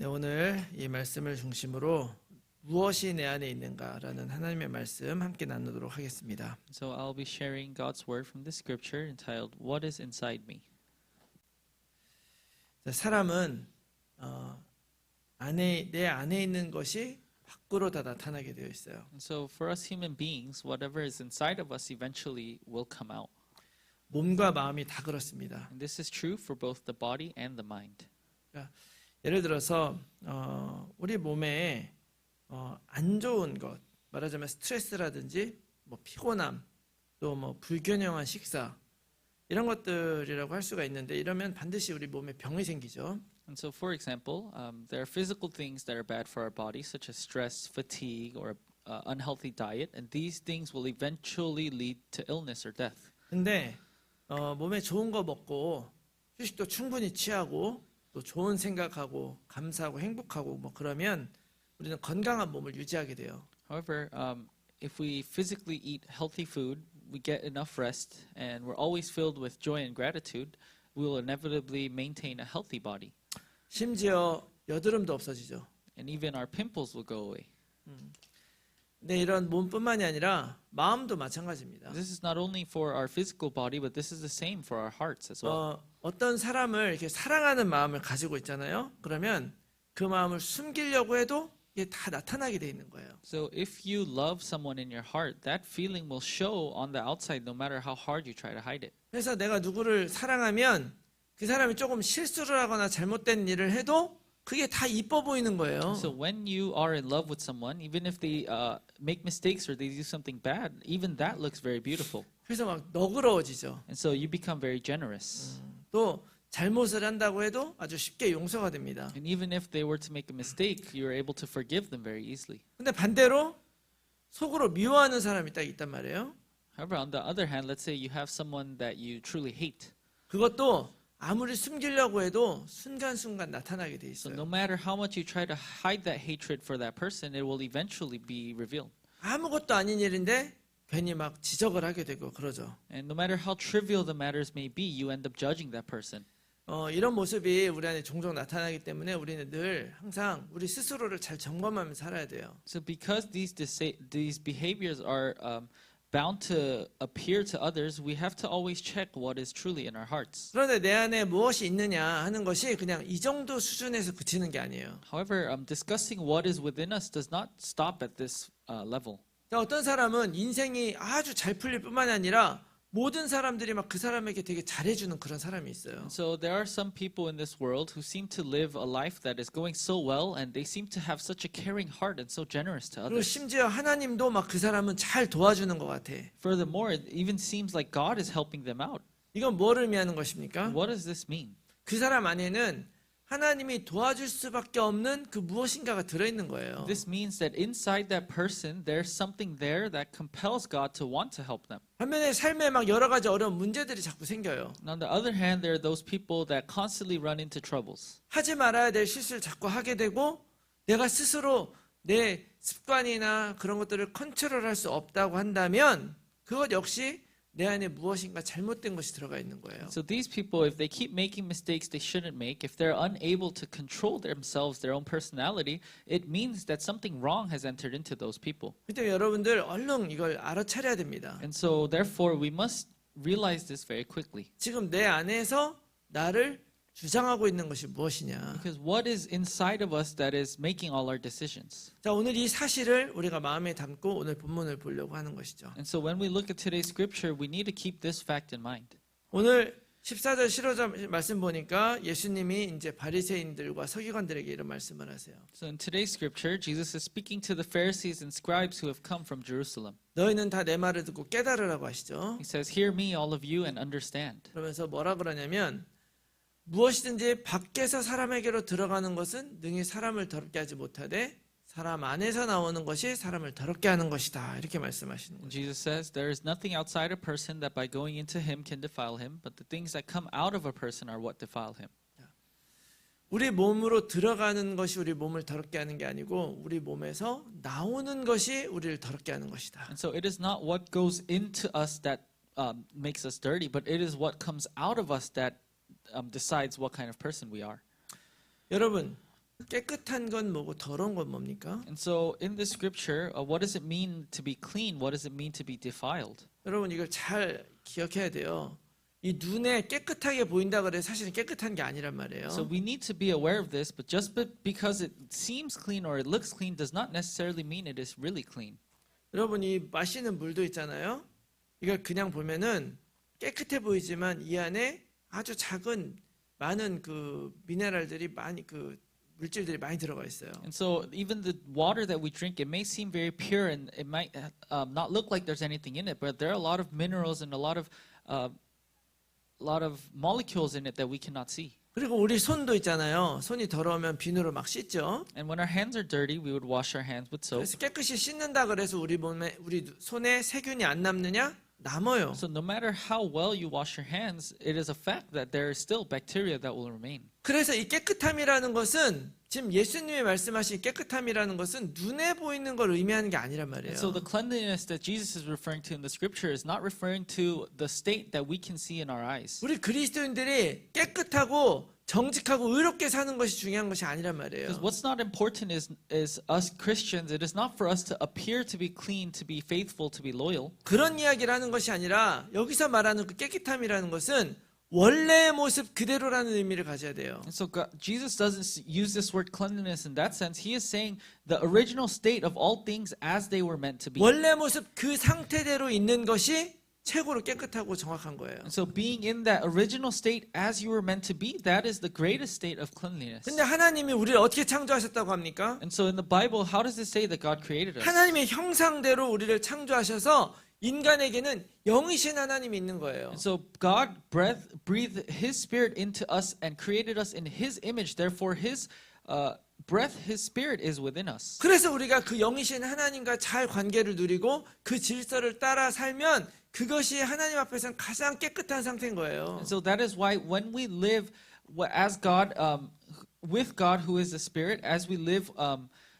네, 오늘 이 말씀을 중심으로 무엇이 내 안에 있는가라는 하나님의 말씀 함께 나누도록 하겠습니다. So I'll be sharing God's word from this scripture entitled What is inside me? 사람은 내 안에 있는 것이 밖으로 다 나타나게 되어 있어요. And so for us human beings, whatever is inside of us eventually will come out. 몸과 마음이 다 그렇습니다. And this is true for both the body and the mind. 예를 들어서 우리 몸에 안 좋은 것, 말하자면 스트레스라든지 뭐 피곤함, 또 뭐 불균형한 식사 이런 것들이라고 할 수가 있는데 이러면 반드시 우리 몸에 병이 생기죠. And so for example, there are physical things that are bad for our body, such as stress, fatigue, or unhealthy diet, and these things will eventually lead to illness or death. 근데 몸에 좋은 거 먹고 휴식도 충분히 취하고 또 좋은 생각하고 감사하고 행복하고 뭐 그러면 우리는 건강한 몸을 유지하게 돼요. However, if we physically eat healthy food, we get enough rest, and we're always filled with joy and gratitude, we will inevitably maintain a healthy body. 심지어 여드름도 없어지죠. And even our pimples will go away. 근데 이런 몸뿐만이 아니라 마음도 마찬가지입니다. This is not only for our physical body, but this is the same for our hearts as well. 어떤 사람을 이렇게 사랑하는 마음을 가지고 있잖아요. 그러면 그 마음을 숨기려고 해도 이게 다 나타나게 돼 있는 거예요. So if you love someone in your heart, that feeling will show on the outside no matter how hard you try to hide it. 그래서 내가 누구를 사랑하면 그 사람이 조금 실수를 하거나 잘못된 일을 해도 그게 다 이뻐 보이는 거예요. So when you are in love with someone, even if they make mistakes or they do something bad, even that looks very beautiful. 그래서 막 너그러워지죠. And so you become very generous. 또 잘못을 한다고 해도 아주 쉽게 용서가 됩니다. And even if they were to make a mistake, you're able to forgive them very easily. 근데 반대로 속으로 미워하는 사람이 딱 있단 말이에요. However, on the other hand, let's say you have someone that you truly hate. 그것도 아무리 숨기려고 해도 순간순간 나타나게 돼 So 있어요. no matter how much you try to hide that hatred for that person, it will eventually be revealed. 아무것도 아닌 일인데 괜히 막 지적을 하게 되고 그러죠. And no matter how trivial the matters may be, you end up judging that person. 이런 모습이 우리 안에 종종 나타나기 때문에 우리는 늘 항상 우리 스스로를 잘 점검하면서 살아야 돼요. So because these behaviors are bound to appear to others, we have to always check what is truly in our hearts. 그런데 내 안에 무엇이 있느냐 하는 것이 그냥 이 정도 수준에서 그치는 게 아니에요. However, discussing what is within us does not stop at this level. 어떤 사람은 인생이 아주 잘 풀릴 뿐만이 아니라 모든 사람들이 막 그 사람에게 되게 잘해주는 그런 사람이 있어요. So there are some people in this world who seem to live a life that is going so well, and they seem to have such a caring heart and so generous to 그리고 others. 심지어 하나님도 막 그 사람은 잘 도와주는 것 같아. Furthermore, it even seems like God is helping them out. 이건 뭘 의미하는 것입니까? What does this mean? 그 사람 안에는 하나님이 도와줄 수밖에 없는 그 무엇인가가 들어있는 거예요. This means that inside that person, there's something there that compels God to want to help them. 반면에 삶에 막 여러 가지 어려운 문제들이 자꾸 생겨요. And on the other hand, there are those people that constantly run into troubles. 하지 말아야 될 실수를 자꾸 하게 되고 내가 스스로 내 습관이나 그런 것들을 컨트롤할 수 없다고 한다면 그것 역시 내 안에 무엇인가 잘못된 것이 들어가 있는 거예요. So these people, if they keep making mistakes they shouldn't make, if they're unable to control themselves, their own personality, it means that something wrong has entered into those people. 그때 여러분들 얼른 이걸 알아차려야 됩니다. And so therefore, we must realize this very quickly. 지금 내 안에서 나를 주장하고 있는 것이 무엇이냐. Because what is inside of us that is making all our decisions? 자, 오늘 이 사실을 우리가 마음에 담고 오늘 본문을 보려고 하는 것이죠. And so when we look at today's scripture, we need to keep this fact in mind. 오늘 14절 15절 말씀 보니까 예수님이 이제 바리새인들과 서기관들에게 이런 말씀을 하세요. So in today's scripture, Jesus is speaking to the Pharisees and scribes who have come from Jerusalem. 너희는 다 내 말을 듣고 깨달으라고 하시죠. He says, "Hear me, all of you, and understand." 그러면서 뭐라 그러냐면 무엇이든지 밖에서 사람에게로 들어가는 것은 능히 사람을 더럽게 하지 못하되 사람 안에서 나오는 것이 사람을 더럽게 하는 것이다. 이렇게 말씀하시는 거죠. Jesus says, "There is nothing outside a person that by going into him can defile him, but the things that come out of a person are what defile him." 우리 몸으로 들어가는 것이 우리 몸을 더럽게 하는 게 아니고 우리 몸에서 나오는 것이 우리를 더럽게 하는 것이다. And so it is not what goes into us that makes us dirty, but it is what comes out of us that decides what kind of person we are. 여러분, 깨끗한 건 뭐고 더러운 건 뭡니까? And so in this scripture, what does it mean to be clean? What does it mean to be defiled? 여러분 이걸 잘 기억해야 돼요. 이 눈에 깨끗하게 보인다 그래 사실은 깨끗한 게 아니란 말이에요. So we need to be aware of this, but just because it seems clean or it looks clean does not necessarily mean it is really clean. 여러분 이 마시는 물도 있잖아요. 이걸 그냥 보면은 깨끗해 보이지만 이 안에 아주 작은 많은 그 미네랄들이 많이 그 물질들이 많이 들어가 있어요. And so even the water that we drink, it may seem very pure and it might not look like there's anything in it, but there are a lot of minerals and a lot of molecules in it that we cannot see. 그리고 우리 손도 있잖아요. 손이 더러우면 비누로 막 씻죠. And when our hands are dirty, we would wash our hands with soap. 그래서 깨끗이 씻는다 그래서 우리 몸에 우리 손에 세균이 안 남느냐? 남아요. So no matter how well you wash your hands, it is a fact that there is still bacteria that will remain. 그래서 이 깨끗함이라는 것은 지금 예수님이 말씀하신 깨끗함이라는 것은 눈에 보이는 걸 의미하는 게 아니란 말이에요. And so the cleanliness that Jesus is referring to in the scripture is not referring to the state that we can see in our eyes. 우리 그리스도인들이 깨끗하고 정직하고 의롭게 사는 것이 중요한 것이 아니란 Because 말이에요. what's not important is us Christians. It is not for us to appear to be clean, to be faithful, to be loyal. 그런 이야기를 하는 것이 아니라 여기서 말하는 그 깨끗함이라는 것은 원래의 모습 그대로라는 의미를 가져야 돼요. And so Jesus doesn't use this word cleanliness in that sense. He is saying the original state of all things as they were meant to be. 원래 모습 그 상태대로 있는 것이 최고로 깨끗하고 정확한 거예요. And so being in that original state as you were meant to be, that is the greatest state of cleanliness. 근데 하나님이 우리를 어떻게 창조하셨다고 합니까? And so in the Bible, how does it say that God created us? 하나님의 형상대로 우리를 창조하셔서 인간에게는 영이신 하나님이 있는 거예요. And so God breathed His Spirit into us and created us in His image. Therefore, His breath, His Spirit is within us. 그래서 우리가 그 영이신 하나님과 잘 관계를 누리고 그 질서를 따라 살면 그것이 하나님 앞에서는 가장 깨끗한 상태인 거예요. And so that is why when we live as God, with God who is the Spirit, as we live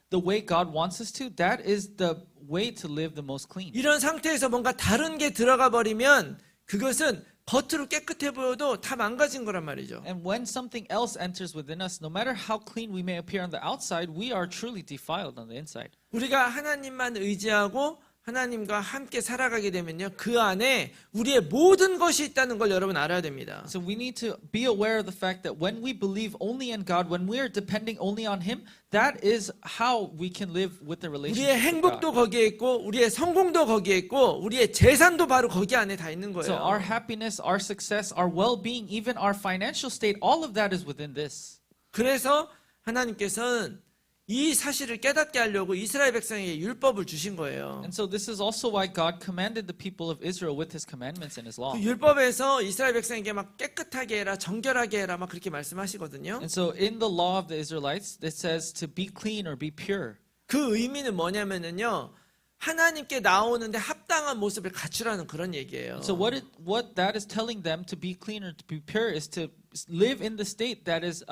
the way God wants us to, that is the way to live the most clean. 이런 상태에서 뭔가 다른 게 들어가 버리면 그것은 겉으로 깨끗해 보여도 다 망가진 거란 말이죠. And when something else enters within us, no matter how clean we may appear on the outside, we are truly defiled on the inside. 우리가 하나님만 의지하고 하나님과 함께 살아가게 되면요, 그 안에 우리의 모든 것이 있다는 걸 여러분 알아야 됩니다. So we need to be aware of the fact that when we believe only in God, when we are depending only on Him, that is how we can live with the 우리의 relationship with 행복도 God. 거기에 있고 우리의 성공도 거기에 있고 우리의 재산도 바로 거기 안에 다 있는 So our 거예요. happiness, our success, our well-being, even our financial state, all of that is within this. 그래서 하나님께서는 이 사실을 깨닫게 하려고 이스라엘 백성에게 율법을 주신 거예요. And so this is also why God commanded the people of Israel with His commandments and His law. 그 율법에서 이스라엘 백성에게 막 깨끗하게 해라, 정결하게 해라 막 그렇게 말씀하시거든요. And so in the law of the Israelites, it says to be clean or be pure. 그 의미는 뭐냐면은요, 하나님께 나오는데 합당한 모습을 갖추라는 그런 얘기예요. So what that is telling them to be clean or to be pure is to live in the state that is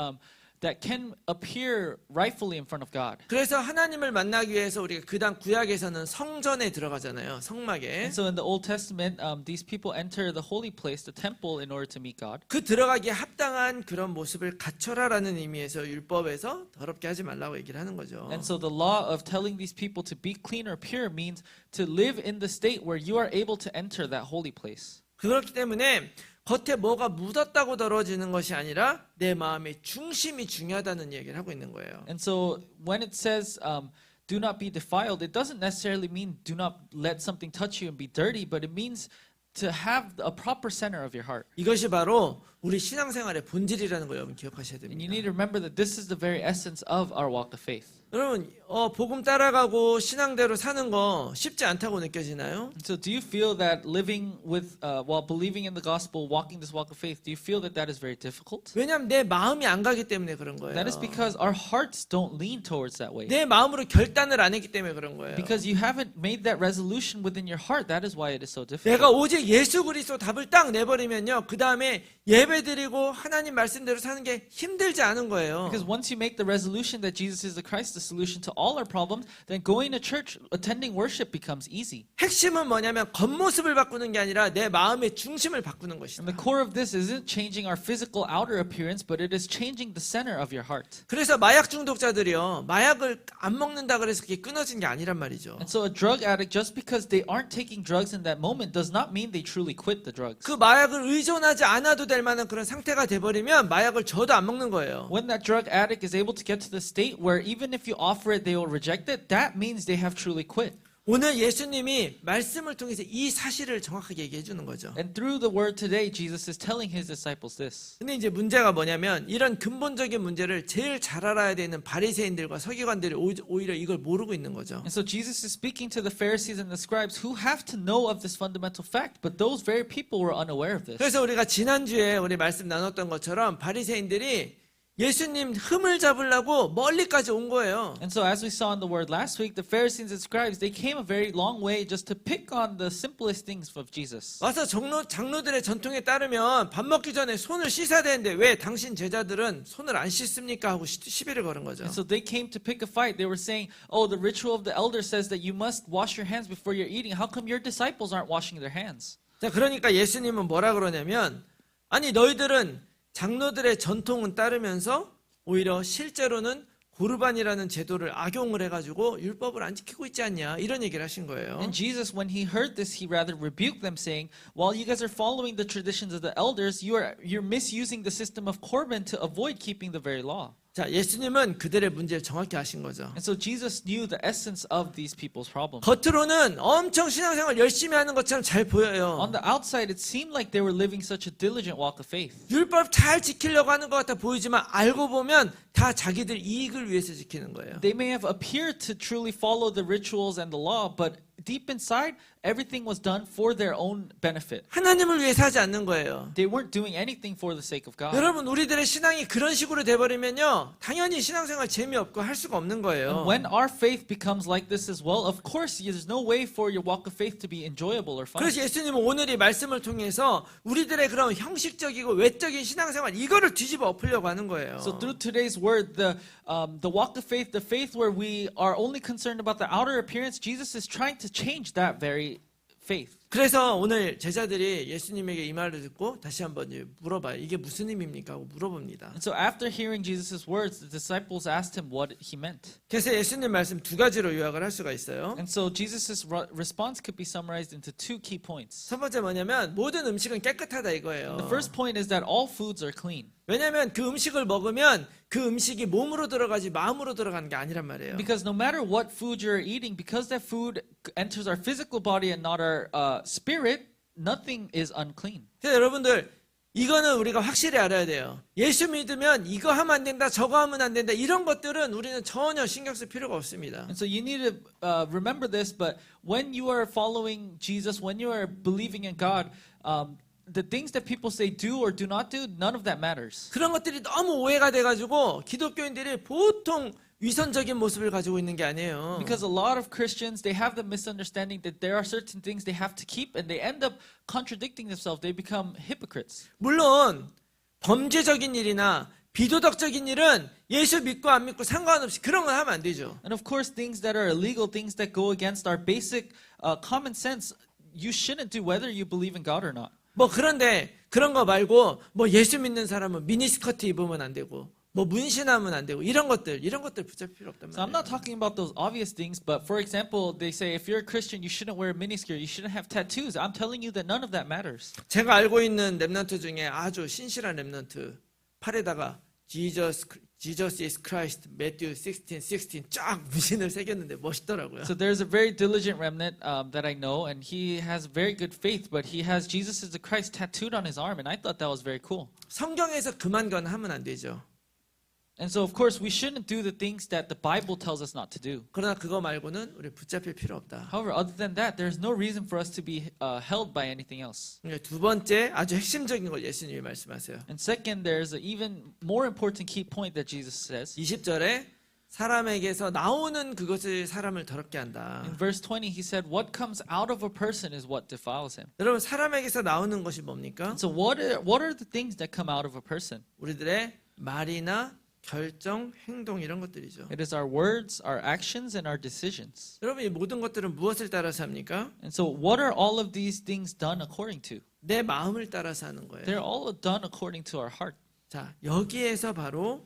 that can appear rightfully in front of God. 그래서 하나님을 만나기 위해서 우리가 그다음 구약에서는 성전에 들어가잖아요. 성막에. And so in the Old Testament, these people enter the holy place, the temple, in order to meet God. 그 들어가기에 합당한 그런 모습을 갖춰라라는 의미에서 율법에서 더럽게 하지 말라고 얘기를 하는 거죠. And so the law of telling these people to be clean or pure means to live in the state where you are able to enter that holy place. 그렇기 때문에 겉에 뭐가 묻었다고 더러워지는 것이 아니라 내 마음의 중심이 중요하다는 얘기를 하고 있는 거예요. And so when it says do not be defiled, it doesn't necessarily mean do not let something touch you and be dirty, but it means to have a proper center of your heart. 이것이 바로 우리 신앙생활의 본질이라는 걸 여러분 기억하셔야 And you 됩니다. need to remember that this is the very essence of our walk of faith. 여러분, 복음 따라가고 신앙대로 사는 거 쉽지 않다고 느껴지나요? So do you feel that living with while believing in the gospel, walking this walk of faith, do you feel that that is very difficult? 왜냐하면 내 마음이 안 가기 때문에 그런 거예요. That is because our hearts don't lean towards that way. 내 마음으로 결단을 안 했기 때문에 그런 거예요. Because you haven't made that resolution within your heart. That is why it is so difficult. 내가 오직 예수 그리스도 답을 딱 내버리면요, 그 다음에 예배드리고 하나님 말씀대로 사는 게 힘들지 않은 거예요. Because once you make the resolution that Jesus is the Christ, the the solution to all our problems, then going to church, attending worship becomes easy. 핵심은 뭐냐면 겉모습을 바꾸는 게 아니라 내 마음의 중심을 바꾸는 And 것이다. the core of this isn't changing our physical outer appearance, but it is changing the center of your heart. 그래서 마약 중독자들이요, 마약을 안 먹는다 그래서 그게 끊어진 게 아니란 말이죠. And so a drug addict, just because they aren't taking drugs in that moment, does not mean they truly quit the drugs. 그 마약을 의존하지 않아도 될 만한 그런 상태가 돼버리면 마약을 줘도 안 먹는 거예요. When that drug addict is able to get to the state where even if you offer it, they will reject it, that means they have truly quit. 오늘 예수님이 말씀을 통해서 이 사실을 정확하게 얘기해 주는 거죠. And through the word today, Jesus is telling his disciples this. 근데 이제 문제가 뭐냐면 이런 근본적인 문제를 제일 잘 알아야 되는 바리새인들과 서기관들이 오히려 이걸 모르고 있는 거죠. And so Jesus is speaking to the Pharisees and the scribes who have to know of this fundamental fact, but those very people were unaware of this. 그래서 우리가 지난주에 우리 말씀 나눴던 것처럼 바리새인들이 예수님 흠을 잡으려고 멀리까지 온 거예요. And so as we saw in the word last week, the Pharisees and scribes, they came a very long way just to pick on the simplest things of Jesus. 와서 장로들의 전통에 따르면 밥 먹기 전에 손을 씻어야 되는데 왜 당신 제자들은 손을 안 씻습니까? 하고 시비를 걸은 거죠. And so they came to pick a fight. They were saying, oh, the ritual of the elder says that you must wash your hands before you're eating. How come your disciples aren't washing their hands? 자, 그러니까 예수님은 뭐라 그러냐면 아니 너희들은 장로들의 전통은 따르면서 오히려 실제로는 고르반이라는 제도를 악용을 해가지고 율법을 안 지키고 있지 않냐 이런 얘기를 하신 거예요. And Jesus, when he heard this, he rather rebuked them, saying, while you guys are following the traditions of the elders, you're misusing the system of Corban to avoid keeping the very law. 자, 예수님은 그들의 문제를 정확히 아신 거죠. And so Jesus knew the essence of these people's problem. 겉으로는 엄청 신앙생활 열심히 하는 것처럼 잘 보여요. On the outside, it seemed like they were living such a diligent walk of faith. 율법 잘 지키려고 하는 것 같아 보이지만 알고 보면 다 자기들 이익을 위해서 지키는 거예요. They may have appeared to truly follow the rituals and the law, but deep inside, everything was done for their own benefit. 하나님을 위해서 하지 않는 거예요. They weren't doing anything for the sake of God. 여러분 우리들의 신앙이 그런 식으로 돼버리면요 당연히 신앙생활 재미없고 할 수가 없는 거예요. When our faith becomes like this as well, of course, there's no way for your walk of faith to be enjoyable or fun. 그래서 예수님은 오늘 이 말씀을 통해서 우리들의 그런 형식적이고 외적인 신앙생활 이거를 뒤집어 엎으려고 하는 거예요. So through today's word, the walk of faith, the faith where we are only concerned about the outer appearance, Jesus is trying to change that very faith. 그래서 오늘 제자들이 예수님에게 이 말을 듣고 다시 한번 물어봐요. 이게 무슨 의미입니까? 하고 물어봅니다. And so after hearing Jesus' words, the disciples asked him what he meant. 그래서 예수님 말씀 두 가지로 요약을 할 수가 있어요. And so Jesus' response could be summarized into two key points. 첫 번째 뭐냐면 모든 음식은 깨끗하다 이거예요. The first point is that all foods are clean. 왜냐하면 그 음식을 먹으면 그 음식이 몸으로 들어가지 마음으로 들어가는 게 아니란 말이에요. Because no matter what food you're eating, because that food enters our physical body and not our spirit, nothing is unclean. 그래서 여러분들 이거는 우리가 확실히 알아야 돼요. 예수 믿으면 이거 하면 안 된다, 저거 하면 안 된다 이런 것들은 우리는 전혀 신경 쓸 필요가 없습니다. And so you need to remember this, but when you are following Jesus, when you are believing in God, the things that people say do or do not do, none of that matters. 그런 것들이 너무 오해가 돼가지고 기독교인들이 보통 위선적인 모습을 가지고 있는 게 아니에요. Because a lot of Christians, they have the misunderstanding that there are certain things they have to keep and they end up contradicting themselves. They become hypocrites. 물론 범죄적인 일이나 비도덕적인 일은 예수 믿고 안 믿고 상관없이 그런 건 하면 안 되죠. And of course, things that are illegal, things that go against our basic common sense, you shouldn't do whether you believe in God or not. 뭐 그런데 그런 거 말고 뭐 예수 믿는 사람은 미니스커트 입으면 안 되고 뭐 문신하면 안 되고 이런 것들 붙잡힐 필요 없단 So I'm 말이에요. not talking about those obvious things, but for example, they say if you're a Christian, you shouldn't wear a miniskirt, you shouldn't have tattoos. I'm telling you that none of that matters. 제가 알고 있는 랩런트 중에 아주 신실한 랩런트 팔에다가 Jesus is Christ, Matthew 16:16 쫙 문신을 새겼는데 멋있더라고요. So there's a very diligent remnant that I know, and he has very good faith, but he has Jesus is the Christ tattooed on his arm, and I thought that was very cool. 성경에서 그만 건 하면 안 되죠. And so of course we shouldn't do the things that the Bible tells us not to do. 그러나 그거 말고는 우리 붙잡힐 필요 없다. However, other than that, there's no reason for us to be held by anything else. 두 번째 아주 핵심적인 걸 예수님이 말씀하세요. And second, there's an even more important key point that Jesus says. 20절에 사람에게서 나오는 그것이 사람을 더럽게 한다. In verse 20, he said, what comes out of a person is what defiles him. 여러분 사람에게서 나오는 것이 뭡니까? And so what are the things that come out of a person? 우리들의 말이나 결정, 행동 이런 것들이죠. It is our words, our actions, and our decisions. 여러분 이 모든 것들은 무엇을 따라서 합니까? And so, what are all of these things done according to? 내 마음을 따라서 하는 거예요. They're all done according to our heart. 자, 여기에서 바로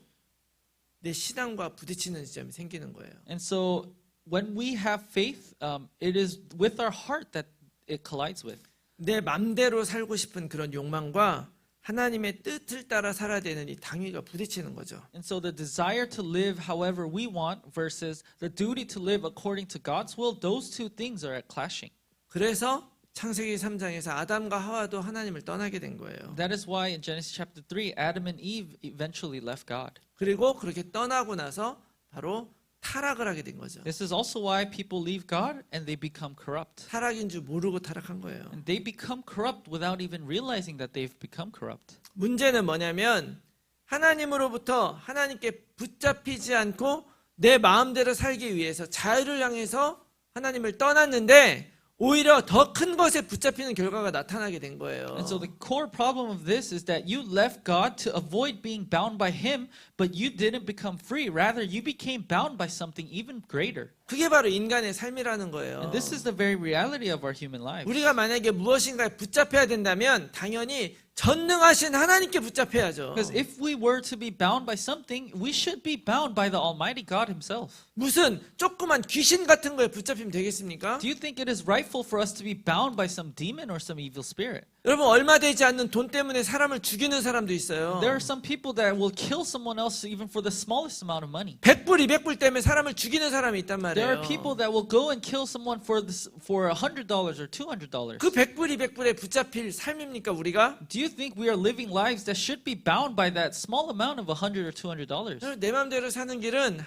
내 신앙과 부딪히는 지점이 생기는 거예요. And so, when we have faith, it is with our heart that it collides with. 내 맘대로 살고 싶은 그런 욕망과 하나님의 뜻을 따라 살아야 되는 이 당위가 부딪히는 거죠. And so the desire to live however we want versus the duty to live according to God's will, those two things are clashing. 그래서 창세기 3장에서 아담과 하와도 하나님을 떠나게 된 거예요. That is why in Genesis chapter 3, Adam and Eve eventually left God. 그리고 그렇게 떠나고 나서 바로 타락을 하게 된 거죠. This is also why people leave God and they become corrupt. 타락인 줄 모르고 타락한 거예요. And they become corrupt without even realizing that they've become corrupt. 문제는 뭐냐면 하나님으로부터 하나님께 붙잡히지 않고 내 마음대로 살기 위해서 자유를 향해서 하나님을 떠났는데 오히려 더 큰 것에 붙잡히는 결과가 나타나게 된 거예요. And so the core problem of this is that you left God to avoid being bound by Him, but you didn't become free. Rather, you became bound by something even greater. 그게 바로 인간의 삶이라는 거예요. And this is the very reality of our human lives. 우리가 만약에 무엇인가에 붙잡혀야 된다면 당연히 전능하신 하나님께 붙잡혀야죠. Because if we were to be bound by something, we should be bound by the Almighty God Himself. 무슨 조그만 귀신 같은 거에 붙잡히면 되겠습니까? Do you think it is rightful for us to be bound by some demon or some evil spirit? 여러분 얼마 되지 않는 돈 때문에 사람을 죽이는 사람도 있어요. There are some people that will kill someone else even for the smallest amount of money. 100불, 200불 때문에 사람을 죽이는 사람이 있단 There are 말이에요. people that will go and kill someone for $100 or $200. 그 100불, 200불에 붙잡힐 삶입니까 우리가? Do you think we are living lives that should be bound by that small amount of $100 or $200? 내 마음대로 사는 길은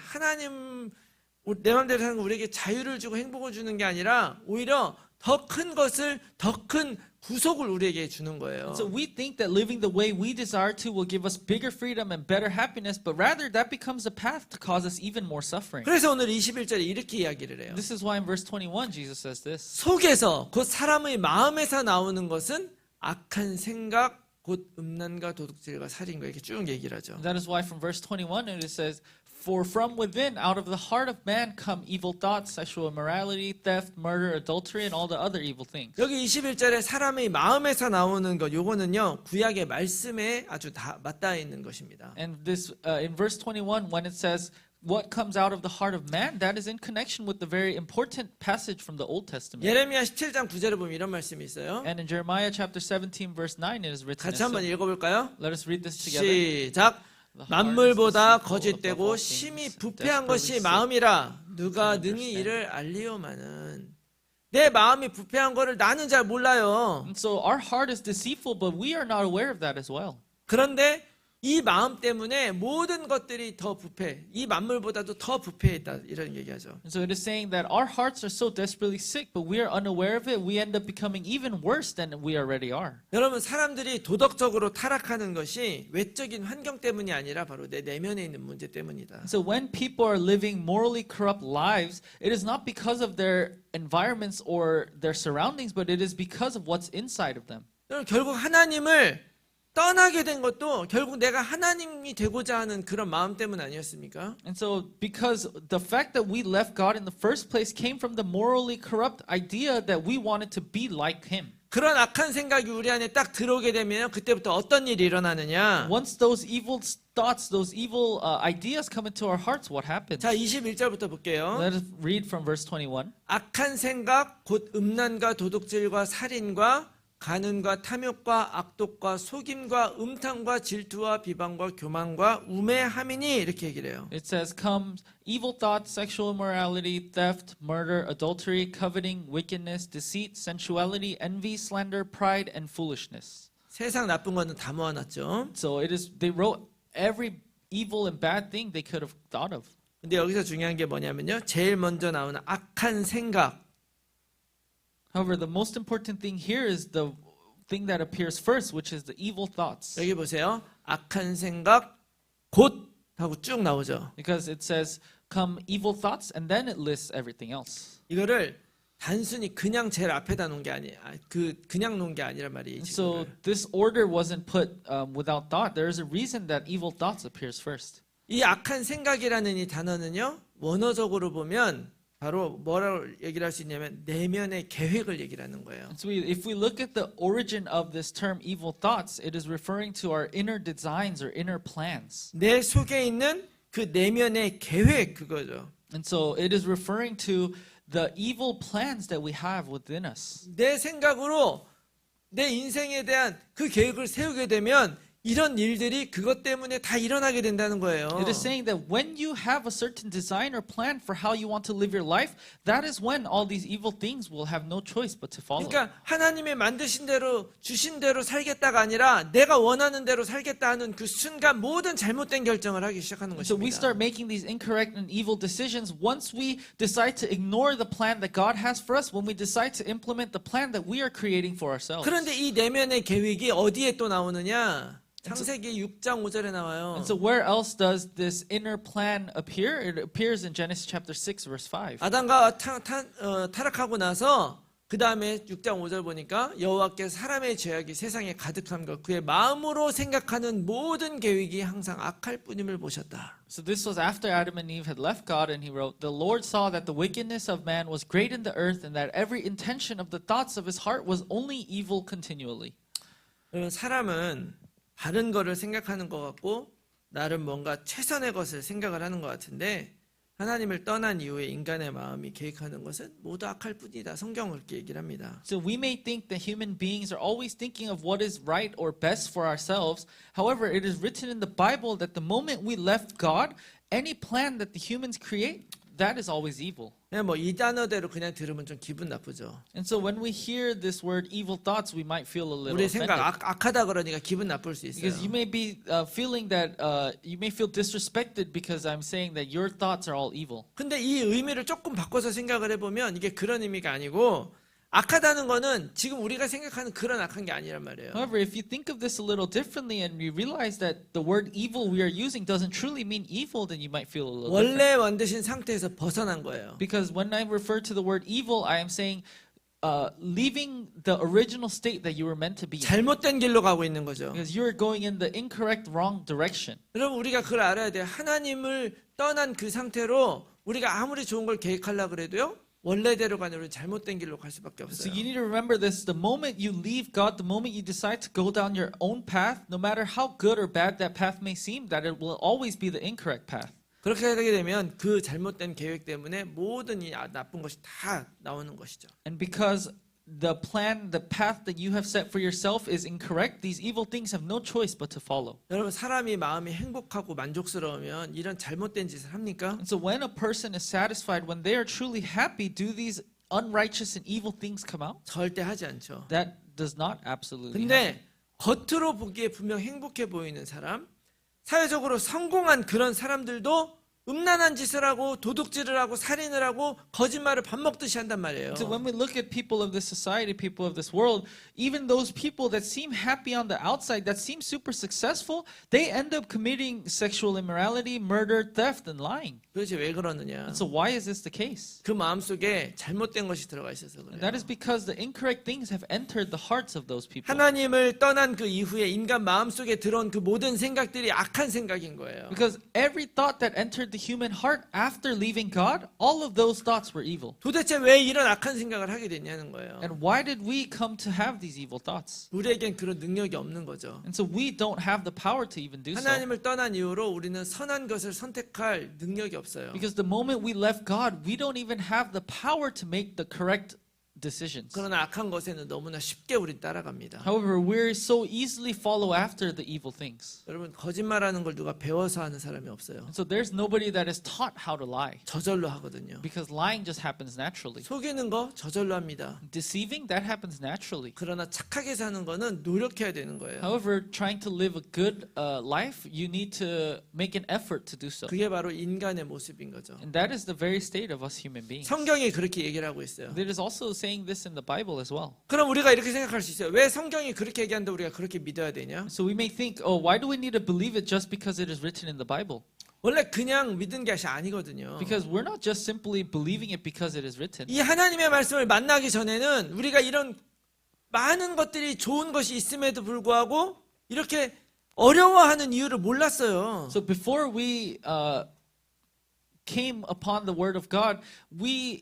내 마음대로 사는 건 우리에게 자유를 주고 행복을 주는 게 아니라 오히려 더 큰 것을 더 큰 구속을 우리에게 주는 거예요. So we think that living the way we desire to will give us bigger freedom and better happiness, but rather that becomes a path to cause us even more suffering. 그래서 오늘 21절에 이렇게 이야기를 해요. This is why in verse 21 Jesus says this. 속에서 곧 사람의 마음에서 나오는 것은 악한 생각 곧 음란과 도둑질과 살인과 이렇게 쭉 얘기를 하죠. That is why from verse 21 it says, "For from within, out of the heart of man come evil thoughts, sexual immorality, theft, murder, adultery, and all the other evil things." 여기 21절에 사람의 마음에서 나오는 것 요거는요 구약의 말씀에 아주 다 맞닿아 있는 것입니다. And this in verse 21 when it says what comes out of the heart of man, that is in connection with the very important passage from the Old Testament. 예레미야 17장 9절에 보면 이런 말씀이 있어요. And in Jeremiah chapter 17 verse 9 it is written 같이 as 한번 so. 읽어볼까요? Let us read this together. 시작. The heart is 만물보다 deceitful above 거짓되고 all 심히 things, 부패한 desperately 것이 sick. 마음이라 누가 to 능히 understand. 이를 알리오마는 내 마음이 부패한 거를 나는 잘 몰라요. And so our heart is deceitful, but we are not aware of that as well. 그런데 이 마음 때문에 모든 것들이 더 부패, 이 만물보다도 더 부패했다 이런 얘기하죠. And so it is saying that our hearts are so desperately sick, but we are unaware of it. We end up becoming even worse than we already are. 여러분 사람들이 도덕적으로 타락하는 것이 외적인 환경 때문이 아니라 바로 내 내면에 있는 문제 때문이다. So when people are living morally corrupt lives, it is not because of their environments or their surroundings, but it is because of what's inside of them. 여러분 결국 하나님을 떠나게 된 것도 결국 내가 하나님이 되고자 하는 그런 마음 때문 아니었습니까? And so because the fact that we left God in the first place came from the morally corrupt idea that we wanted to be like Him. 그런 악한 생각이 우리 안에 딱 들어오게 되면 그때부터 어떤 일이 일어나느냐? Once those evil thoughts, those evil ideas come into our hearts, what happens? 자, 21절부터 볼게요. Let us read from verse 21. 악한 생각 곧 음란과 도둑질과 살인과 간음과 탐욕과 악독과 속임과 음탕과 질투와 비방과 교만과 우매함이니 이렇게 얘기를 해요. It says, comes evil thoughts, sexual immorality, theft, murder, adultery, coveting, wickedness, deceit, sensuality, envy, slander, pride, and foolishness. 세상 나쁜 거는 다 모아놨죠. So it is, they wrote every evil and bad thing they could have thought of. 근데 여기서 중요한 게 뭐냐면요. 제일 먼저 나오는 악한 생각. However, the most important thing here is the thing that appears first, which is the evil thoughts. 여기 보세요. 악한 생각 곧 하고 쭉 나오죠. Because it says, come evil thoughts, and then it lists everything else. 이거를 단순히 그냥 제일 앞에다 놓은 게 그냥 놓은 게 아니란 말이에요. So this order wasn't put without thought. There is a reason that evil thoughts appears first. 이 악한 생각이라는 이 단어는요, 원어적으로 보면 바로 뭐라고 얘기를 할 수 있냐면 내면의 계획을 얘기를 하는 거예요. So if we look at the origin of this term evil thoughts, it is referring to our inner designs or inner plans. 내 속에 있는 그 내면의 계획 그거죠. And so it is referring to the evil plans that we have within us. 내 생각으로 내 인생에 대한 그 계획을 세우게 되면 이런 일들이 그것 때문에 다 일어나게 된다는 거예요. It is saying that when you have a certain design or plan for how you want to live your life, that is when all these evil things will have no choice but to follow. 그러니까 하나님의 만드신 대로 주신 대로 살겠다가 아니라 내가 원하는 대로 살겠다 하는 그 순간 모든 잘못된 결정을 하기 시작하는 So we 것입니다. start making these incorrect and evil decisions once we decide to ignore the plan that God has for us, when we decide to implement the plan that we are creating for ourselves. 그런데 이 내면의 계획이 어디에 또 나오느냐? 창세기 6장 5절에 나와요. And so where else does this inner plan appear? It appears in Genesis chapter 6 verse 5. 아담과 타락하고 나서 그 다음에 6장 5절 보니까 여호와께서 사람의 죄악이 세상에 가득한 것 그의 마음으로 생각하는 모든 계획이 항상 악할 뿐임을 보셨다. So this was after Adam and Eve had left God, and he wrote, "The Lord saw that the wickedness of man was great in the earth, and that every intention of the thoughts of his heart was only evil continually." 그러면 사람은 바른 거를 생각하는 것 같고 나름 뭔가 최선의 것을 생각을 하는 것 같은데 하나님을 떠난 이후에 인간의 마음이 계획하는 것은 모두 악할 뿐이다. 성경은 그렇게 얘기를 합니다. So we may think that human beings are always thinking of what is right or best for ourselves. However, it is written in the Bible that the moment we left God, any plan that the humans create, that is always evil. 그냥 뭐 이 단어대로 그냥 들으면 좀 기분 나쁘죠. And so when we hear this word evil thoughts, we might feel a little 우리 생각 offended. 악하다 그러니까 기분 나쁠 수 있어요. Because you may be feeling that you may feel disrespected because I'm saying that your thoughts are all evil. 근데 이 의미를 조금 바꿔서 생각을 해보면 이게 그런 의미가 아니고 악하다는 거는 지금 우리가 생각하는 그런 악한 게 아니란 말이에요. However, if you think of this a little differently and you realize that the word evil we are using doesn't truly mean evil, then you might feel a little different. 원래 만드신 상태에서 벗어난 거예요. Because when I refer to the word evil, I am saying leaving the original state that you were meant to be in. 잘못된 길로 가고 있는 거죠. Because you are going in the incorrect, wrong direction. 여러분 우리가 그걸 알아야 돼요. 하나님을 떠난 그 상태로 우리가 아무리 좋은 걸 계획하려고 그래도요. 원래대로가 아니라 잘못된 길로 갈 수밖에 So 없어요. you need to remember this. The moment you leave God, the moment you decide to go down your own path, no matter how good or bad that path may seem, that it will always be the incorrect path. 그렇게 하게 되면 그 잘못된 계획 때문에 모든 이 나쁜 것이 다 나오는 것이죠. And because the plan, the path that you have set for yourself is incorrect, these evil things have no choice but to follow. 여러분 사람이 마음이 행복하고 만족스러우면 이런 잘못된 짓을 합니까? And so when a person is satisfied, when they are truly happy, do these unrighteous and evil things come out? 절대 하지 않죠. That does not absolutely happen. 근데 겉으로 보기에 분명 행복해 보이는 사람, 사회적으로 성공한 그런 사람들도 음란한 짓을 하고 도둑질을 하고 살인을 하고 거짓말을 밥 먹듯이 한단 말이에요. So when we look at people of this society, people of this world, even those people that seem happy on the outside, that seem super successful, they end up committing sexual immorality, murder, theft, and lying. 도대체 왜 그러느냐? And so why is this the case? 그 마음속에 잘못된 것이 들어가 있어서 And that 그래요. is because the incorrect things have entered the hearts of those people. 하나님을 떠난 그 이후에 인간 마음속에 들어온 그 모든 생각들이 악한 생각인 거예요. Because every thought that entered the human heart after leaving God, all of those thoughts were evil. 도대체 왜 이런 악한 생각을 하게 됐냐는 거예요. And why did we come to have these evil thoughts? 우리에겐 그런 능력이 없는 거죠. And so we don't have the power to even do so. 하나님을 떠난 이후로 우리는 선한 것을 선택할 능력이 없어요. Because the moment we left God, we don't even have the power to make the correct decisions. 그러나 악한 것에는 너무나 쉽게 우리 따라갑니다. However, we so easily follow after the evil things. 여러분 거짓말하는 걸 누가 배워서 하는 사람이 없어요. And so there's nobody that is taught how to lie. 저절로 하거든요. Because lying just happens naturally. 속이는 거 저절로 합니다. Deceiving, that happens naturally. 그러나 착하게 사는 거는 노력해야 되는 거예요. However, trying to live a good life, you need to make an effort to do so. 그게 바로 인간의 모습인 거죠. And that is the very state of us human beings. 성경이 그렇게 얘기를 하고 있어요. It is also saying this in the Bible as well. 그럼 우리가 이렇게 생각할 수 있어요. 왜 성경이 그렇게 얘기하는데 우리가 그렇게 믿어야 되냐? So we may think, oh, why do we need to believe it just because it is written in the Bible? 원래 그냥 믿는 게 아니거든요. Because we're not just simply believing it because it is written. 이 하나님의 말씀을 만나기 전에는 우리가 이런 많은 것들이 좋은 것이 있음에도 불구하고 이렇게 어려워하는 이유를 몰랐어요. So before we came upon the word of God,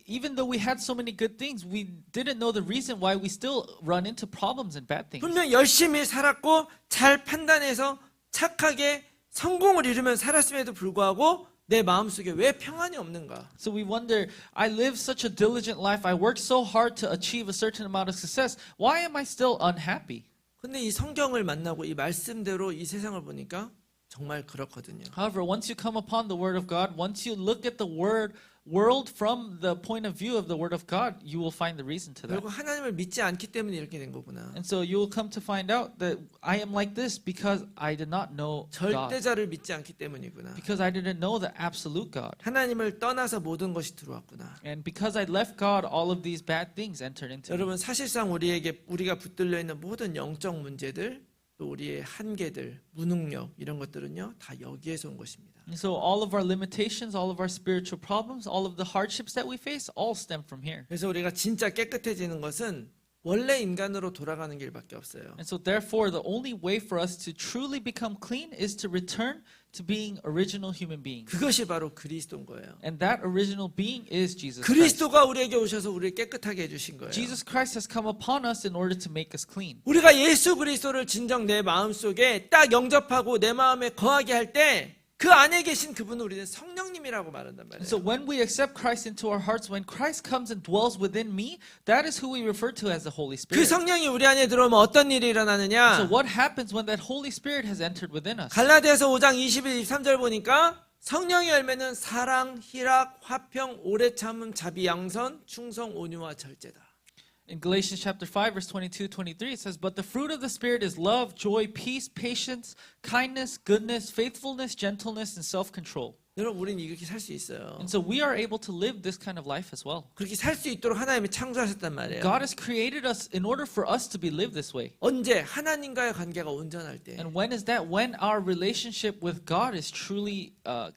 even though we had so many good things, we didn't know the reason why we still run into problems and bad things. 분명 열심히 살았고 잘 판단해서 착하게 성공을 이루면 살았음에도 불구하고 내 마음속에 왜 평안이 없는가? So we wonder, I lived such a diligent life, I worked so hard to achieve a certain amount of success, why am I still unhappy? 근데 이 성경을 만나고 이 말씀대로 이 세상을 보니까 정말 그렇거든요. However, once you come upon the word of God, once you look at the world from the point of view of the word of God, you will find the reason to that. 결국 하나님을 믿지 않기 때문에 이렇게 된 거구나. And so you will come to find out that I am like this because I did not know God. 절대자를 믿지 않기 때문이구나. Because I didn't know the absolute God. 하나님을 떠나서 모든 것이 들어왔구나. And because I left God, all of these bad things entered into me. 여러분 사실상 우리가 붙들려 있는 모든 영적 문제들 또 우리의 한계들, 무능력 이런 것들은요 다 여기에서 온 것입니다. And so all of our limitations, all of our spiritual problems, all of the hardships that we face all stem from here. 그래서 우리가 진짜 깨끗해지는 것은 원래 인간으로 돌아가는 길밖에 없어요. And so therefore the only way for us to truly become clean is to return to being original human beings. 그것이 바로 그리스도인 거예요. And that original being is Jesus Christ. 그리스도가 우리에게 오셔서 우리를 깨끗하게 해주신 거예요. Jesus Christ has come upon us in order to make us clean. 우리가 예수 그리스도를 진정 내 마음속에 딱 영접하고 내 마음에 거하게 할 때 그 안에 계신 그분은 우리는 성령님이라고 말한단 말이에요. And so when we accept Christ into our hearts, when Christ comes and dwells within me, that is who we refer to as the Holy 그 Spirit. 성령이 우리 안에 들어오면 어떤 일이 So 일어나느냐? what happens when that Holy Spirit has entered within us? 갈라디아서 5장 21, 23절 보니까 성령의 열매는 사랑, 희락, 화평, 오래 참음, 자비, 양선, 충성, 온유와 절제다. In Galatians chapter 5 verse 22-23 it says, "But the fruit of the Spirit is love, joy, peace, patience, kindness, goodness, faithfulness, gentleness, and self-control." 여러분 우리는 이렇게 살 수 있어요. And so we are able to live this kind of life as well. 그렇게 살 수 있도록 하나님이 창조하셨단 말이에요. God has created us in order for us to be lived this way. 언제? 하나님과의 관계가 온전할 때. And when is that? When our relationship with God is truly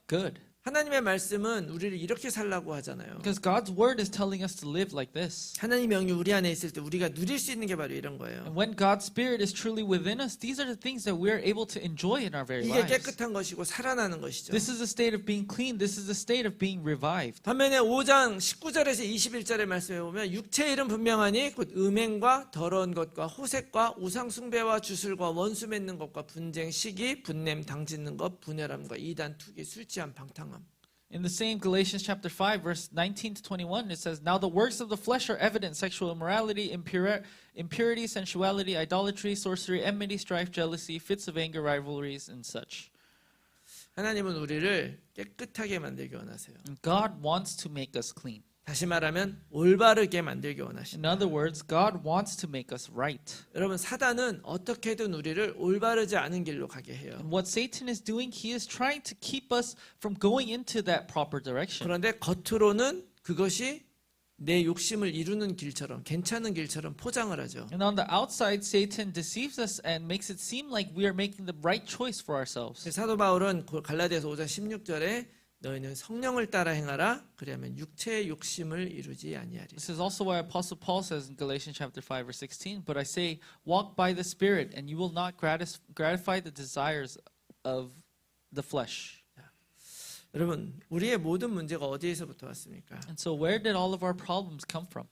good. 하나님의 말씀은 우리를 이렇게 살라고 하잖아요. Because God's word is telling us to live like this. 하나님의 영이 우리 안에 있을 때 우리가 누릴 수 있는 게 바로 이런 거예요. And when God's Spirit is truly within us, these are the things that we are able to enjoy in our very 이게 lives. 깨끗한 것이고 살아나는 것이죠. This is a state of being clean. This is a state of being revived. 반면에 5장 19절에서 21절의 말씀에 보면 육체의 일은 분명하니 곧 음행과 더러운 것과 호색과 우상 숭배와 주술과 원수 맺는 것과 분쟁, 시기, 분냄, 당짓는 것, 분열함과 이단, 투기, 술 취함, 방탕함. In the same Galatians chapter 5 verse 19 to 21 it says, "Now the works of the flesh are evident: sexual immorality, impurity, sensuality, idolatry, sorcery, enmity, strife, jealousy, fits of anger, rivalries, and such." 하나님은 우리를 깨끗하게 만들기 원하세요. And God wants to make us clean. 다시 말하면 올바르게 만들기 원하십니다. In other words, God wants to make us right. 여러분 사단은 어떻게든 우리를 올바르지 않은 길로 가게 해요. And what Satan is doing, he is trying to keep us from going into that proper direction. 그런데 겉으로는 그것이 내 욕심을 이루는 길처럼 괜찮은 길처럼 포장을 하죠. And on the outside, Satan deceives us and makes it seem like we are making the right choice for ourselves. 사도 바울은 갈라디아서 5장 16절에 너희는 성령을 따라 행하라 그리하면 육체의 욕심을 이루지 아니하리라. This is also why Apostle Paul says in Galatians chapter 5 verse 16, "But I say, walk by the Spirit, and you will not gratify the desires of the flesh." 여러분 우리의 모든 문제가 어디에서부터 왔습니까? And so where did all of our problems come from?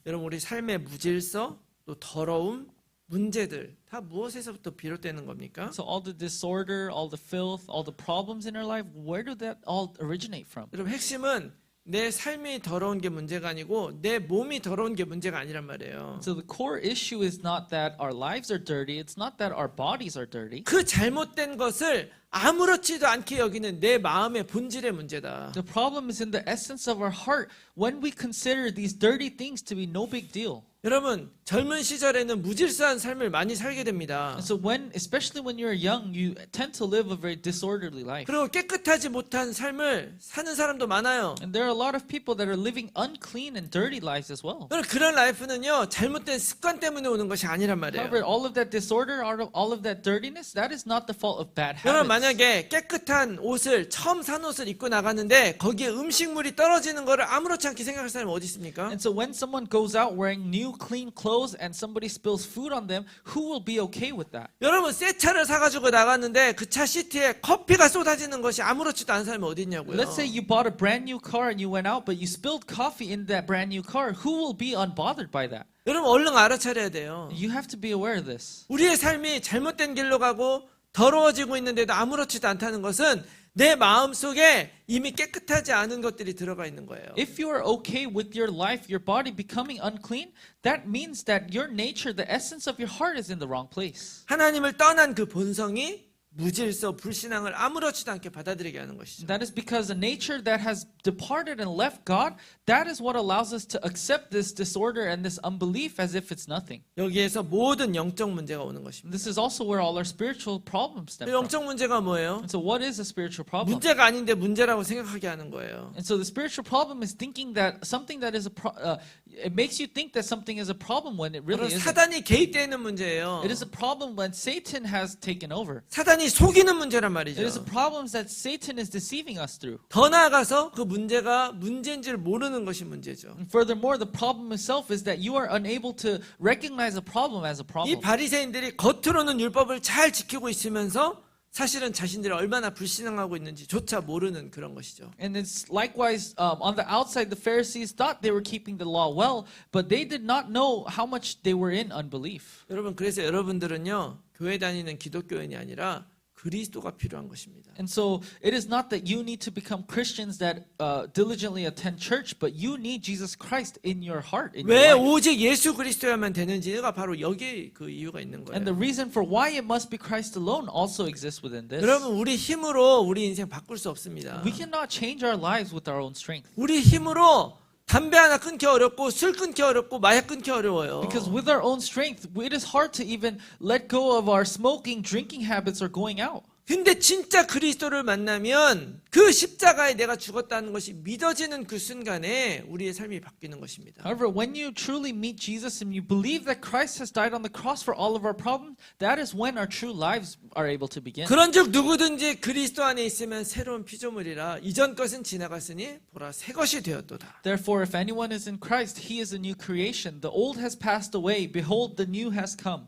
여러분 우리 삶의 무질서 또 더러움 문제들 다 무엇에서부터 비롯되는 겁니까? So all the disorder, all the filth, all the problems in our life, where did that all originate from? 여러분 핵심은 내 삶이 더러운 게 문제가 아니고 내 몸이 더러운 게 문제가 아니란 말이에요. So the core issue is not that our lives are dirty, it's not that our bodies are dirty. 그 잘못된 것을 아무렇지도 않게 여기는 내 마음의 본질의 문제다. The problem is in the essence of our heart when we consider these dirty things to be no big deal. 여러분 젊은 시절에는 무질서한 삶을 많이 살게 됩니다. And so especially when you're young, you tend to live a very disorderly life. 그리고 깨끗하지 못한 삶을 사는 사람도 많아요. And there are a lot of people that are living unclean and dirty lives as well. 그런 라이프는요 잘못된 습관 때문에 오는 것이 아니란 말이에요. However, all of that disorder, all of that dirtiness, that is not the fault of bad 여러분 habits. 만약에 깨끗한 옷을 처음 산 옷을 입고 나갔는데 거기에 음식물이 떨어지는 거를 아무렇지 않게 생각할 사람이 어디 있습니까? And so when someone goes out wearing new new clean clothes and somebody spills food on them, who will be okay with that? 여러분 새 차를 사가지고 나갔는데 그 차 시트에 커피가 쏟아지는 것이 아무렇지도 않은 사람이 어디 있냐고요. Let's say you bought a brand new car and you went out, but you spilled coffee in that brand new car. Who will be unbothered by that? 여러분 얼른 알아차려야 돼요. You have to be aware of this. 우리의 삶이 잘못된 길로 가고 더러워지고 있는데도 아무렇지도 않다는 것은 내 마음속에 이미 깨끗하지 않은 것들이 들어가 있는 거예요. If you are okay with your life, your body becoming unclean, that means that your nature, the essence of your heart is in the wrong place. 하나님을 떠난 그 본성이 무질서, 불신앙을 아무렇지도 않게 받아들이게 하는 것이죠. That is because the nature that has departed and left God, that is what allows us to accept this disorder and this unbelief as if it's nothing. 여기에서 모든 영적 문제가 오는 것입니다. This is also where all our spiritual problems stem from. 영적 문제가 뭐예요? And so what is a spiritual problem? 문제가 아닌데 문제라고 생각하게 하는 거예요. And so the spiritual problem is thinking that something that is it makes you think that something is a problem when it really 바로 isn't. 사단이 개입되어 있는 문제예요. It is a problem when Satan has taken over. 사단이 속이는 문제란 It is a 말이죠. problem that Satan is deceiving us through. 더 나아가서 그 문제가 문제인지를 모르는 것이 문제죠. And furthermore, the problem itself is that you are unable to recognize a problem as a 이 problem. 바리새인들이 겉으로는 율법을 잘 지키고 있으면서 사실은 자신들이 얼마나 불신앙하고 있는지조차 모르는 그런 것이죠. And it's likewise on the outside, the Pharisees thought they were keeping the law well, but they did not know how much they were in unbelief. 여러분 그래서 여러분들은요 교회 다니는 기독교인이 아니라 그리스도가 필요한 것입니다. And so it is not that you need to become Christians that diligently attend church, but you need Jesus Christ in your heart, in your 왜 life. 오직 예수 그리스도야만 되는지가 바로 여기에 그 이유가 있는 And the 거예요. reason for why it must be Christ alone also exists within this. 여러분 우리 힘으로 우리 인생 바꿀 수 없습니다. We cannot change our lives with our own strength. 우리 힘으로 담배 하나 끊기 어렵고 술 끊기 어렵고 마약 끊기 어려워요. Because with our own strength, it is hard to even let go of our smoking, drinking habits or going out. 근데 진짜 그리스도를 만나면 그 십자가에 내가 죽었다는 것이 믿어지는 그 순간에 우리의 삶이 바뀌는 것입니다. However, when you truly meet Jesus and you believe that Christ has died on the cross for all of our problems, that is when our true lives are able to begin. 그런즉 누구든지 그리스도 안에 있으면 새로운 피조물이라 이전 것은 지나갔으니 보라 새 것이 되었도다. Therefore, if anyone is in Christ, he is a new creation. The old has passed away. Behold, the new has come.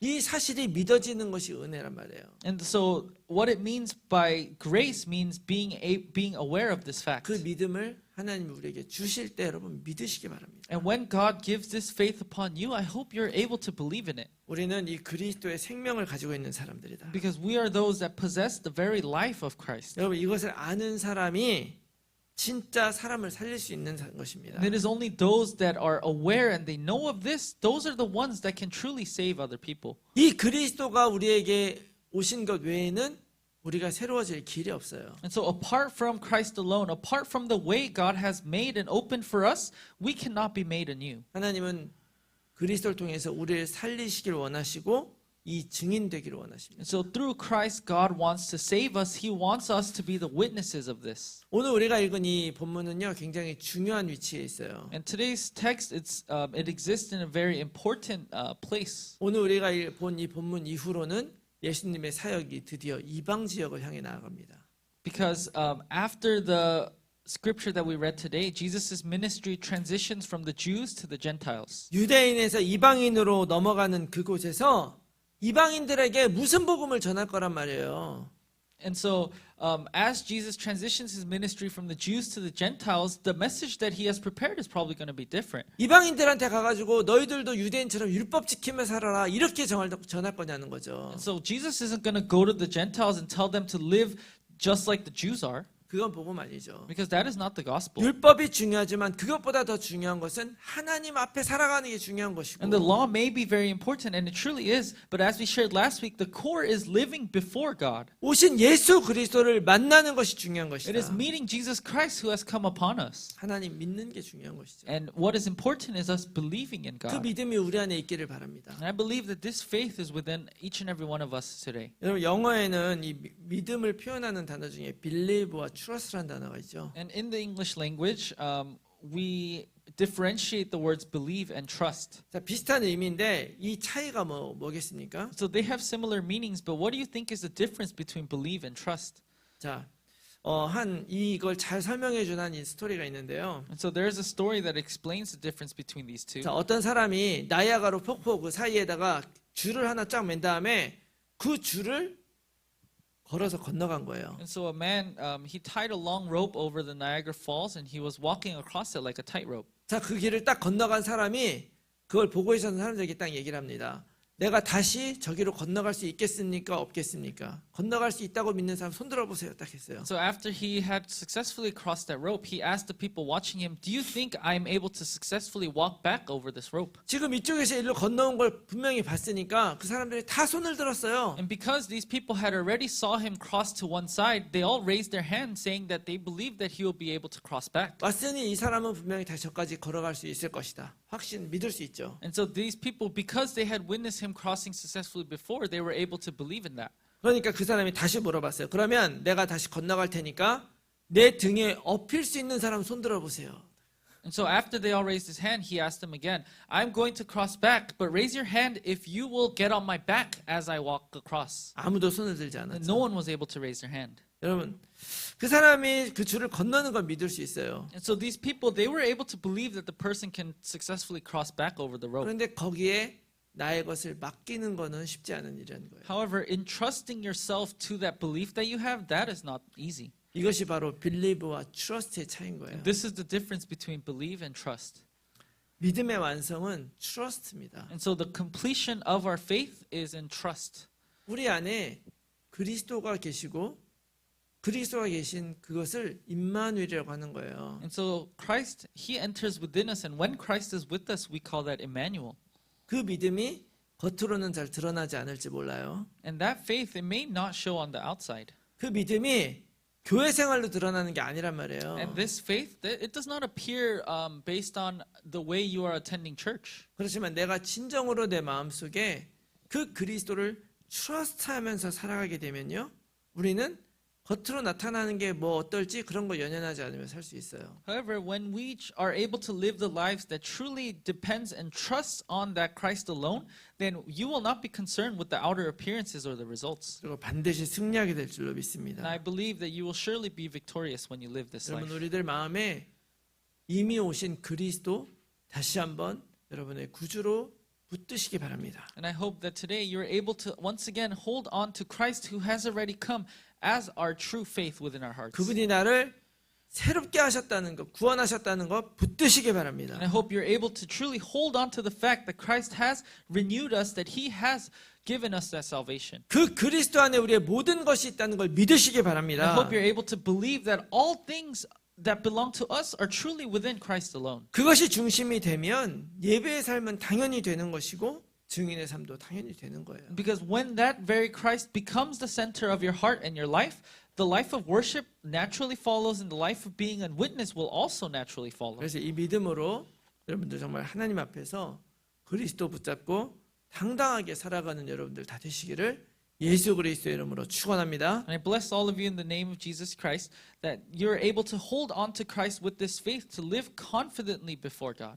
이 사실이 믿어지는 것이 은혜란 말이에요. And so, what it means by grace means being aware of this fact. 그 믿음을 하나님이 우리에게 주실 때 여러분 믿으시기 바랍니다. And when God gives this faith upon you, I hope you're able to believe in it. 우리는 이 그리스도의 생명을 가지고 있는 사람들이다. Because we are those that possess the very life of Christ. 여러분 이것을 아는 사람이 진짜 사람을 살릴 수 있는 것입니다. And it is only those that are aware and they know of this, those are the ones that can truly save other people. 이 그리스도가 우리에게 오신 것 외에는 우리가 새로워질 길이 없어요. And so apart from Christ alone, apart from the way God has made and opened for us, we cannot be made anew. 하나님은 그리스도를 통해서 우리를 살리시길 원하시고 이 증인 되기를 원하십니다. And so through Christ, God wants to save us. He wants us to be the witnesses of this. 오늘 우리가 읽은 이 본문은요 굉장히 중요한 위치에 있어요. And today's text, it exists in a very important place. 오늘 우리가 본 이 본문 이후로는 예수님의 사역이 드디어 이방 지역을 향해 나아갑니다. Because after the scripture that we read today, Jesus' ministry transitions from the Jews to the Gentiles. 유대인에서 이방인으로 넘어가는 그곳에서 이방인들에게 무슨 복음을 전할 거란 말이에요. And so, as Jesus transitions his ministry from the Jews to the Gentiles, the message that he has prepared is probably going to be different. 이방인들한테 가가지고 너희들도 유대인처럼 율법 지키며 살아라 이렇게 전할 거냐는 거죠. And so Jesus isn't going to go to the Gentiles and tell them to live just like the Jews are, 그건 복음 아니죠. because that is not the gospel. 율법이 중요하지만 그것보다 더 중요한 것은 하나님 앞에 살아가는 게 중요한 것이고 And the law may be very important, and it truly is, but as we shared last week, the core is living before God. 오신 예수 그리스도를 만나는 것이 중요한 It is 것이다. meeting Jesus Christ who has come upon us. 하나님 믿는 게 중요한 것이죠. And what is important is us believing in 그 God. 믿음이 우리 안에 있기를 바랍니다. And I believe that this faith is within each and every one of us today. 여러분 영어에는 이 믿음을 표현하는 단어 중에 believe와 trust라는 단어가 있죠. And in the English language, we differentiate the words believe and trust. 자, 비슷한 의미인데 이 차이가 뭐겠습니까? So they have similar meanings, but what do you think is the difference between believe and trust? 자, 이걸 잘 설명해 준 한 이 스토리가 있는데요. And so there's a story that explains the difference between these two. 자, 어떤 사람이 나이아가라 폭포 그 사이에다가 줄을 하나 쫙 맨 다음에 그 줄을 걸어서 건너간 거예요. And so a man, he tied a long rope over the Niagara Falls and he was walking across it like a tightrope. 자, 그 길을 딱 건너간 사람이 그걸 보고 있었던 사람들에게 딱 얘기를 합니다. 내가 다시 저기로 건너갈 수 있겠습니까? 없겠습니까? 건너갈 수 있다고 믿는 사람 손 들어보세요. 딱 했어요. So after he had successfully crossed that rope, he asked the people watching him, "Do you think I'm able to successfully walk back over this rope?" 지금 이쪽에서 일로 건너온 걸 분명히 봤으니까 그 사람들이 다 손을 들었어요. And because these people had already saw him cross to one side, they all raised their hands saying that they believed that he will be able to cross back. 왔으니 이 사람은 분명히 다시 저까지 걸어갈 수 있을 것이다. 확신 믿을 수 있죠. And so these people, because they had witnessed him crossing successfully before, they were able to believe in that. 그러니까 그 사람이 다시 물어봤어요. 그러면 내가 다시 건너갈 테니까 내 등에 엎일 수 있는 사람 손 들어보세요. And so after they all raised his hand, he asked them again, "I'm going to cross back, but raise your hand if you will get on my back as I walk across." 아무도 손을 들지 And 않았죠. no one was able to raise their hand. 여러분, 그 사람이 그 줄을 건너는 걸 믿을 수 있어요. And so these people, they were able to believe that the person can successfully cross back over the rope. 그런데 거기에 나의 것을 맡기는 거는 쉽지 않은 일이라는 거예요. However, entrusting yourself to that belief that you have, that is not easy. 이것이 바로 빌리브와 트러스트의 차이인 거예요. And this is the difference between believe and trust. 믿음의 완성은 트러스트입니다. And so the completion of our faith is in trust. 우리 안에 그리스도가 계시고 그리스도가 계신 그것을 임마누엘이라고 하는 거예요. And so Christ, he enters within us, and when Christ is with us, we call that Emmanuel. 그 믿음이 겉으로는 잘 드러나지 않을지 몰라요. And that faith, it may not show on the outside. 그 믿음이 교회 생활로 드러나는 게 아니란 말이에요. And this faith, it does not appear based on the way you are attending church. 그렇지만 내가 진정으로 내 마음속에 그 그리스도를 트러스트하면서 살아가게 되면요. 우리는 겉으로 나타나는 게 뭐 어떨지 그런 거 연연하지 않으며 살 수 있어요. However, when we are able to live the lives that truly depends and trusts on that Christ alone, then you will not be concerned with the outer appearances or the results. 그리고 반드시 승리하게 될 줄로 And 믿습니다. I believe that you will surely be victorious when you live this 여러분 life. 우리들 마음에 이미 오신 그리스도 다시 한번 여러분의 구주로 붙드시기 바랍니다. And I hope that today you're able to once again hold on to Christ who has already come as our true faith within our hearts. 그분이 나를 새롭게 하셨다는 것, 구원하셨다는 것 붙드시기 바랍니다. And I hope you're able to truly hold on to the fact that Christ has renewed us, that He has given us that salvation. 그 그리스도 안에 우리의 모든 것이 있다는 걸 믿으시기 And I 바랍니다. hope you're able to believe that all things that belong to us are truly within Christ alone. 그것이 중심이 되면 예배의 삶은 당연히 되는 것이고 증인의 삶도 당연히 되는 거예요. Because when that very Christ becomes the center of your heart and your life, the life of worship naturally follows, and the life of being a witness will also naturally follow. 그래서 이 믿음으로 여러분들 정말 하나님 앞에서 그리스도 붙잡고 당당하게 살아가는 여러분들 다 되시기를 예수 그리스도의 이름으로 축원합니다. And I bless all of you in the name of Jesus Christ that you're able to hold on to Christ with this faith to live confidently before God.